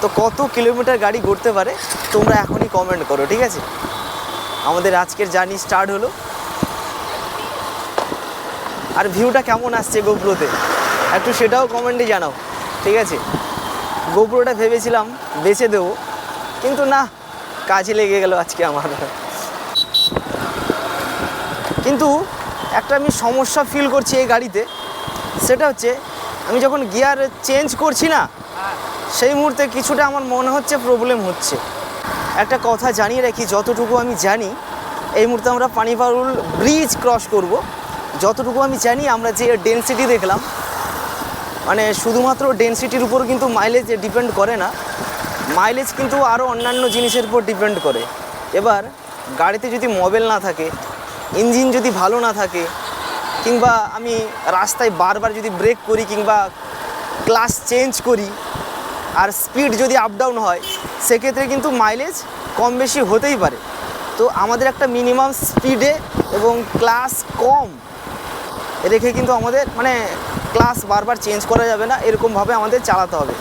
তো কত কিলোমিটার গাড়ি ঘুরতে পারে তোমরা এখনই কমেন্ট করো, ঠিক আছে? আমাদের আজকের জার্নি স্টার্ট হলো। আর ভিউটা কেমন আসছে গোপ্রোতে একটু সেটাও কমেন্টে জানাও, ঠিক আছে? গোপ্রোটা ভেবেছিলাম বেচে দেবো, কিন্তু না, কাজে লেগে গেল আজকে আমার। কিন্তু একটা আমি সমস্যা ফিল করছি এই গাড়িতে, সেটা হচ্ছে আমি যখন গিয়ার চেঞ্জ করছি না, সেই মুহূর্তে কিছুটা আমার মনে হচ্ছে প্রবলেম হচ্ছে। একটা কথা জানিয়ে রাখি, যতটুকু আমি জানি এই মুহূর্তে আমরা পানিপারুল ব্রিজ ক্রস করব। যতটুকু আমি জানি আমরা যে ডেনসিটি দেখলাম, মানে শুধুমাত্র ডেনসিটির উপর কিন্তু মাইলেজ ডিপেন্ড করে না, মাইলেজ কিন্তু আরও অন্যান্য জিনিসের উপর ডিপেন্ড করে। এবার গাড়িতে যদি মোবিল না থাকে, ইঞ্জিন যদি ভালো না থাকে, কিংবা আমি রাস্তায় বারবার যদি ব্রেক করি কিংবা ক্লাস চেঞ্জ করি আর স্পিড যদি আপ ডাউন হয়, সেক্ষেত্রে কিন্তু মাইলেজ কম বেশি হতেই পারে। তো আমাদের একটা মিনিমাম স্পিডে এবং ক্লাস কম রেখে কিন্তু আমাদের মানে ক্লাস বারবার চেঞ্জ করা যাবে না, এরকমভাবে আমাদের চালাতে হবে।